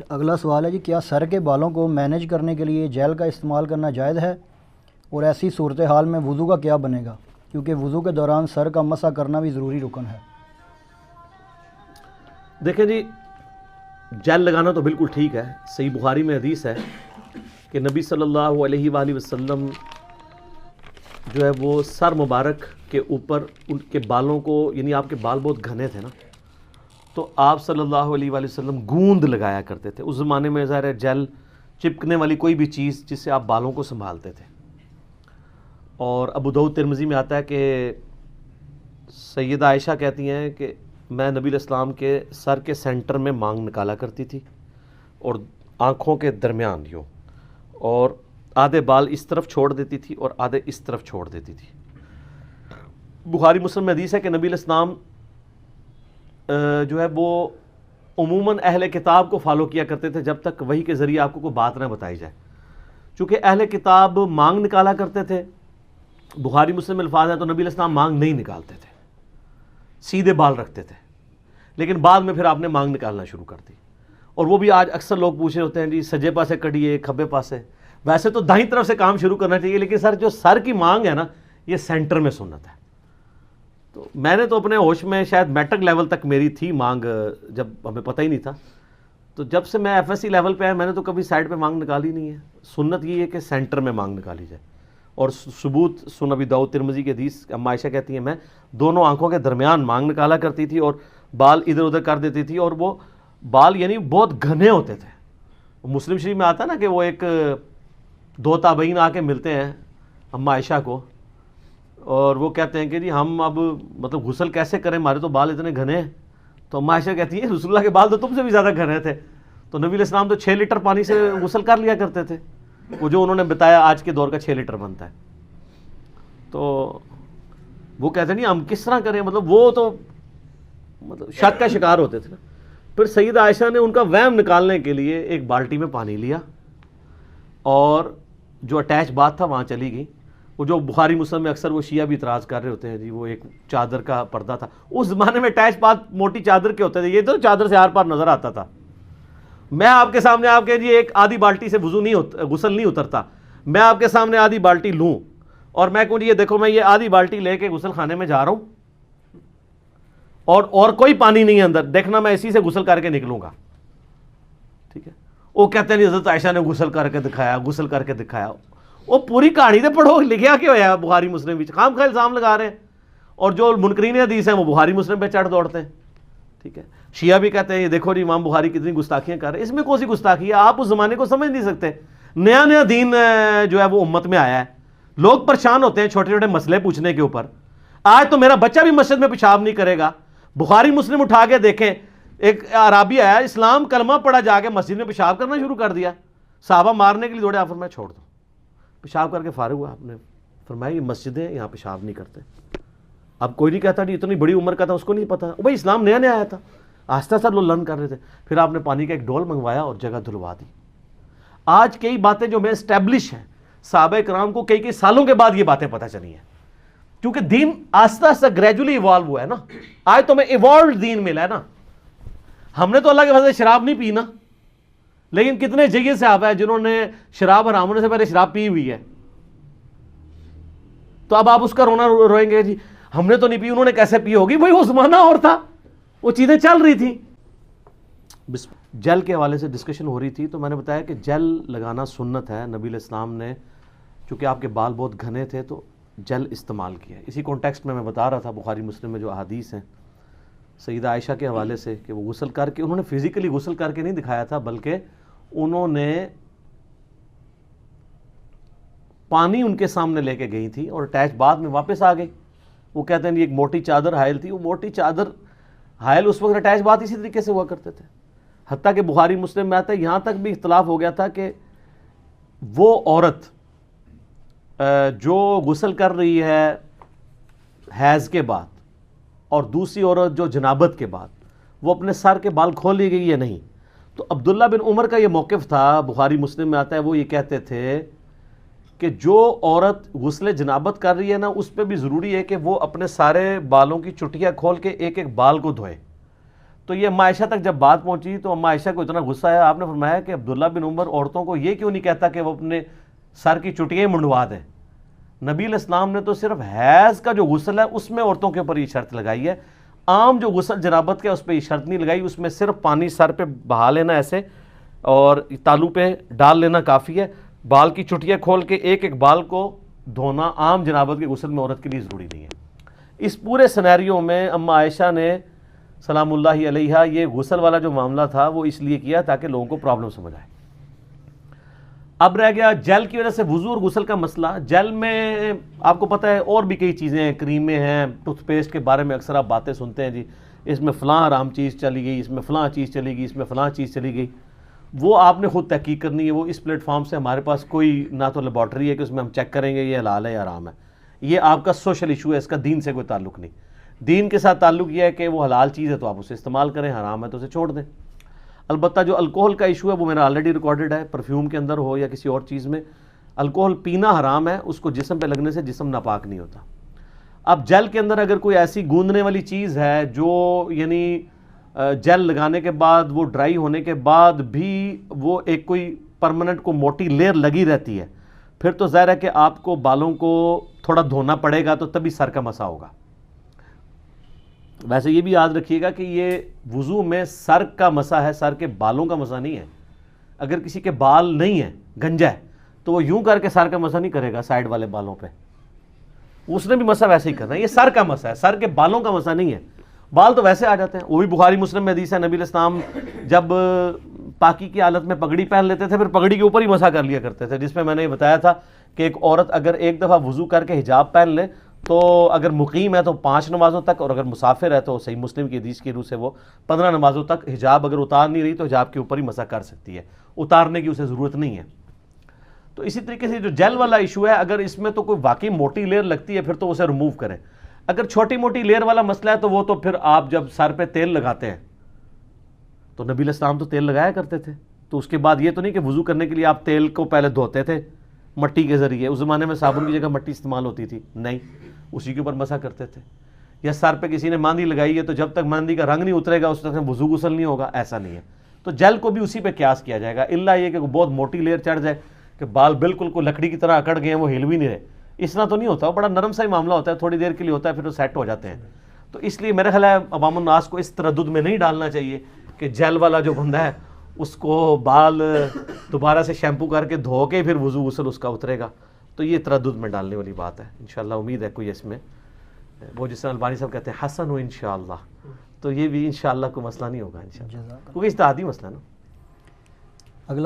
اگلا سوال ہے جی، کیا سر کے بالوں کو مینیج کرنے کے لیے جیل کا استعمال کرنا جائز ہے؟ اور ایسی صورتحال میں وضو کا کیا بنے گا؟ کیونکہ وضو کے دوران سر کا مسح کرنا بھی ضروری رکن ہے۔ دیکھیں جی، جیل لگانا تو بالکل ٹھیک ہے۔ صحیح بخاری میں حدیث ہے کہ نبی صلی اللہ علیہ وآلہ وسلم جو ہے وہ سر مبارک کے اوپر ان کے بالوں کو، یعنی آپ کے بال بہت گھنے تھے نا، تو آپ صلی اللہ علیہ وآلہ وسلم گوند لگایا کرتے تھے۔ اس زمانے میں ظاہر ہے جیل چپکنے والی کوئی بھی چیز جس سے آپ بالوں کو سنبھالتے تھے۔ اور ابو داؤد ترمذی میں آتا ہے کہ سیدہ عائشہ کہتی ہیں کہ میں نبی علیہ السلام کے سر کے سینٹر میں مانگ نکالا کرتی تھی اور آنکھوں کے درمیان یوں، اور آدھے بال اس طرف چھوڑ دیتی تھی اور آدھے اس طرف چھوڑ دیتی تھی۔ بخاری مسلم میں حدیث ہے کہ نبی علیہ السلام جو ہے وہ عموماً اہل کتاب کو فالو کیا کرتے تھے جب تک وحی کے ذریعے آپ کو کوئی بات نہ بتائی جائے۔ چونکہ اہل کتاب مانگ نکالا کرتے تھے، بخاری مسلم الفاظ ہیں، تو نبی علیہ السلام مانگ نہیں نکالتے تھے، سیدھے بال رکھتے تھے۔ لیکن بعد میں پھر آپ نے مانگ نکالنا شروع کر دی، اور وہ بھی آج اکثر لوگ پوچھ رہے ہوتے ہیں جی سجے پاسے کڑیے کھبے پاسے۔ ویسے تو دائیں طرف سے کام شروع کرنا چاہیے، لیکن سر جو سر کی مانگ ہے نا، یہ سینٹر میں سنت ہے۔ تو میں نے تو اپنے ہوش میں شاید میٹرک لیول تک میری تھی مانگ، جب ہمیں پتہ ہی نہیں تھا، تو جب سے میں ایف ایس سی لیول پہ آیا میں نے تو کبھی سائڈ پہ مانگ نکالی نہیں ہے۔ سنت یہ ہے کہ سینٹر میں مانگ نکالی جائے، اور ثبوت سن ابی داؤد ترمذی کی حدیث، اما عائشہ کہتی ہیں میں دونوں آنکھوں کے درمیان مانگ نکالا کرتی تھی اور بال ادھر ادھر کر دیتی تھی، اور وہ بال یعنی بہت گھنے ہوتے تھے۔ مسلم شریف میں آتا ہے نا کہ وہ ایک دو تابعین آ کے ملتے ہیں اما عائشہ کو، اور وہ کہتے ہیں کہ جی ہم اب مطلب غسل کیسے کریں، ہمارے تو بال اتنے گھنے ہیں۔ تو اما عائشہ کہتی ہیں رسول اللہ کے بال تو تم سے بھی زیادہ گھنے تھے۔ تو نبی علیہ السلام تو 6 لیٹر پانی سے غسل کر لیا کرتے تھے، وہ جو انہوں نے بتایا آج کے دور کا 6 لیٹر بنتا ہے۔ تو وہ کہتے ہیں نہیں ہم کس طرح کریں، مطلب وہ تو مطلب شک کا شکار ہوتے تھے نا۔ پھر سیدہ عائشہ نے ان کا وہم نکالنے کے لیے ایک بالٹی میں پانی لیا، اور جو اٹیچ بات تھا وہاں چلی گئی۔ وہ جو بخاری مسلم میں اکثر وہ شیعہ بھی اعتراض کر رہے ہوتے ہیں جی وہ ایک چادر کا پردہ تھا، اس زمانے میں اٹیچ بات موٹی چادر کے ہوتے تھے، یہ تو چادر سے آر پار نظر آتا تھا۔ میں آپ کے سامنے آپ کے جی ایک آدھی بالٹی سے غسل نہیں اترتا، میں آپ کے سامنے آدھی بالٹی لوں اور میں کہوں جی یہ دیکھو میں یہ آدھی بالٹی لے کے غسل خانے میں جا رہا ہوں اور کوئی پانی نہیں ہے اندر، دیکھنا میں اسی سے غسل کر کے نکلوں گا، ٹھیک ہے۔ وہ کہتے ہیں حضرت عائشہ نے غسل کر کے دکھایا، وہ پوری کہانی تو پڑھو، لکھیا کیا ہوا ہے بخاری مسلم بھی، خام خواہ الزام لگا رہے ہیں، اور جو منکرین حدیث ہیں وہ بخاری مسلم پہ چڑھ دوڑتے ہیں، ٹھیک ہے۔ شیعہ بھی کہتے ہیں یہ دیکھو جی امام بخاری کتنی گستاخیاں کر رہے ہیں، اس میں کون سی گستاخی ہے؟ آپ اس زمانے کو سمجھ نہیں سکتے، نیا دین جو ہے وہ امت میں آیا ہے، لوگ پریشان ہوتے ہیں چھوٹے چھوٹے مسئلے پوچھنے کے اوپر۔ آج تو میرا بچہ بھی مسجد میں پیشاب نہیں کرے گا، بخاری مسلم اٹھا کے دیکھیں، ایک عرابی آیا اسلام کلمہ پڑھا، جا کے مسجد میں پیشاب کرنا شروع کر دیا، صحابہ مارنے کے لیے دوڑے، آپ فرمایا چھوڑ دو، پیشاب کر کے فارغ ہوا، آپ نے فرمایا یہ مسجدیں یہاں پیشاب نہیں کرتے۔ اب کوئی نہیں کہتا جی اتنی بڑی عمر کا تھا اس کو نہیں پتا، بھائی اسلام نیا آیا تھا، آہستہ آہستہ لوگ لرن کر رہے تھے، پھر آپ نے پانی کا ایک ڈول منگوایا اور جگہ دھلوا دی۔ آج کئی باتیں جو میں اسٹیبلش ہیں، صحابہ کرام کو کئی سالوں کے بعد یہ باتیں پتہ چلی ہیں، کیونکہ دین آہستہ آہستہ گریجولی ایوالو ہوا ہے نا۔ آج تو میں ایوالوڈ دین ملا ہے نا، ہم نے تو اللہ کے فضل سے شراب نہیں پینا، لیکن کتنے جگہ صحابہ ہیں جنہوں نے شراب حرام ہونے سے پہلے شراب پی ہوئی ہے، تو اب آپ اس کا رونا روئیں گے جی ہم نے تو نہیں پی، انہوں نے کیسے پی ہوگی؟ بھائی وہ زمانہ اور تھا، وہ چیزیں چل رہی تھیں۔ جل کے حوالے سے ڈسکشن ہو رہی تھی، تو میں نے بتایا کہ جل لگانا سنت ہے، نبی علیہ السلام نے چونکہ آپ کے بال بہت گھنے تھے تو جل استعمال کیا۔ اسی کانٹیکسٹ میں بتا رہا تھا بخاری مسلم میں جو احادیث ہیں سیدہ عائشہ کے حوالے سے کہ وہ غسل کر کے، انہوں نے فزیکلی غسل کر کے نہیں دکھایا تھا، بلکہ انہوں نے پانی ان کے سامنے لے کے گئی تھی اور اٹیچ بعد میں واپس آ گئی۔ وہ کہتے ہیں ایک موٹی چادر حائل تھی، وہ موٹی چادر حائل اس وقت اٹیچ بات اسی طریقے سے ہوا کرتے تھے، حتیٰ کہ بخاری مسلم میں آتا ہے یہاں تک بھی اختلاف ہو گیا تھا کہ وہ عورت جو غسل کر رہی ہے حیض کے بعد اور دوسری عورت جو جنابت کے بعد، وہ اپنے سر کے بال کھول لی گئی یا نہیں۔ تو عبداللہ بن عمر کا یہ موقف تھا، بخاری مسلم میں آتا ہے، وہ یہ کہتے تھے کہ جو عورت غسل جنابت کر رہی ہے نا، اس پہ بھی ضروری ہے کہ وہ اپنے سارے بالوں کی چٹیاں کھول کے ایک ایک بال کو دھوئے، تو یہ اما عائشہ تک جب بات پہنچی تو اما عائشہ کو اتنا غصہ آیا, آپ نے فرمایا کہ عبداللہ بن عمر عورتوں کو یہ کیوں نہیں کہتا کہ وہ اپنے سر کی چٹیاں منڈوا دیں. نبی علیہ السلام نے تو صرف حیض کا جو غسل ہے اس میں عورتوں کے اوپر یہ شرط لگائی ہے. عام جو غسل جنابت کا اس پہ یہ شرط نہیں لگائی, اس میں صرف پانی سر پہ بہا لینا ایسے اور تالو پہ ڈال لینا کافی ہے. بال کی چٹیاں کھول کے ایک ایک بال کو دھونا عام جنابت کے غسل میں عورت کے لیے ضروری نہیں ہے. اس پورے سینیریو میں اما عائشہ نے سلام اللہ علیہا یہ غسل والا جو معاملہ تھا وہ اس لیے کیا تاکہ لوگوں کو پرابلم سمجھ آئے. اب رہ گیا جیل کی وجہ سے وضو اور غسل کا مسئلہ. جیل میں آپ کو پتہ ہے اور بھی کئی چیزیں ہیں, کریمیں ہیں, ٹوتھ پیسٹ کے بارے میں اکثر آپ باتیں سنتے ہیں, جی اس میں فلاں حرام چیز چلی گئی, اس میں فلاں چیز چلی گئی, اس میں فلاں چیز چلی گئی. وہ آپ نے خود تحقیق کرنی ہے. وہ اس پلیٹ فارم سے ہمارے پاس کوئی نہ تو لیبارٹری ہے کہ اس میں ہم چیک کریں گے یہ حلال ہے یا حرام ہے. یہ آپ کا سوشل ایشو ہے, اس کا دین سے کوئی تعلق نہیں. دین کے ساتھ تعلق یہ ہے کہ وہ حلال چیز ہے تو آپ اسے استعمال کریں, حرام ہے تو اسے چھوڑ دیں. البتہ جو الکوہل کا ایشو ہے وہ میرا آلریڈی ریکارڈڈ ہے, پرفیوم کے اندر ہو یا کسی اور چیز میں الکوہل پینا حرام ہے, اس کو جسم پہ لگنے سے جسم ناپاک نہیں ہوتا. اب جیل کے اندر اگر کوئی ایسی گوندنے والی چیز ہے جو یعنی جیل لگانے کے بعد وہ ڈرائی ہونے کے بعد بھی وہ ایک کوئی پرماننٹ کو موٹی لیئر لگی رہتی ہے, پھر تو ظاہر ہے کہ آپ کو بالوں کو تھوڑا دھونا پڑے گا, تو تبھی سر کا مسا ہوگا. ویسے یہ بھی یاد رکھیے گا کہ یہ وضو میں سر کا مسا ہے, سر کے بالوں کا مسا نہیں ہے. اگر کسی کے بال نہیں ہیں, گنجا ہے, تو وہ یوں کر کے سر کا مسا نہیں کرے گا سائڈ والے بالوں پہ, اس نے بھی مسا ویسے ہی کرنا ہے. یہ سر کا مسا ہے, سر کے بالوں کا مسا نہیں ہے. بال تو ویسے آ جاتے ہیں. وہ بھی بخاری مسلم میں حدیث ہے, نبی علیہ السلام جب پاکی کی حالت میں پگڑی پہن لیتے تھے پھر پگڑی کے اوپر ہی مسا کر لیا کرتے تھے, جس میں نے یہ بتایا تھا کہ ایک عورت اگر ایک دفعہ وضو کر کے حجاب پہن لے تو اگر مقیم ہے تو 5 نمازوں تک, اور اگر مسافر ہے تو صحیح مسلم کی حدیث کی روح سے وہ 15 نمازوں تک حجاب اگر اتار نہیں رہی تو حجاب کے اوپر ہی مسا کر سکتی ہے, اتارنے کی اسے ضرورت نہیں ہے. تو اسی طریقے سے جو جیل والا ایشو ہے, اگر اس میں تو کوئی واقعی موٹی لیئر لگتی ہے پھر تو اسے ریموو کریں. اگر چھوٹی موٹی لیئر والا مسئلہ ہے تو وہ تو پھر آپ جب سر پہ تیل لگاتے ہیں, تو نبی علیہ السلام تو تیل لگایا کرتے تھے, تو اس کے بعد یہ تو نہیں کہ وضو کرنے کے لیے آپ تیل کو پہلے دھوتے تھے مٹی کے ذریعے. اس زمانے میں صابن کی جگہ مٹی استعمال ہوتی تھی, نہیں, اسی کے اوپر مسا کرتے تھے. یا سر پہ کسی نے مہندی لگائی ہے تو جب تک مہندی کا رنگ نہیں اترے گا اس تک وضو غسل نہیں ہوگا, ایسا نہیں ہے. تو جیل کو بھی اسی پہ قیاس کیا جائے گا, الا یہ کہ بہت موٹی لیئر چڑھ جائے کہ بال بالکل کو لکڑی کی طرح اکڑ گئے ہیں, وہ ہل بھی نہیں رہے, اس طرح تو نہیں ہوتا. وہ بڑا نرم سا ہی معاملہ ہوتا ہے, تھوڑی دیر کے لیے ہوتا ہے, پھر وہ سیٹ ہو جاتے ہیں. تو اس لیے میرا خیال ہے عوام الناس کو اس تردد میں نہیں ڈالنا چاہیے کہ جیل والا جو بندہ ہے اس کو بال دوبارہ سے شیمپو کر کے دھو کے پھر وضو غسل اس کا اترے گا. تو یہ تردد میں ڈالنے والی بات ہے. انشاءاللہ امید ہے کوئی اس میں وہ جس طرح البانی صاحب کہتے ہیں حسن ہو انشاءاللہ, تو یہ بھی انشاءاللہ کوئی مسئلہ نہیں ہوگا انشاءاللہ, کیونکہ اجتہادی مسئلہ ہے نا.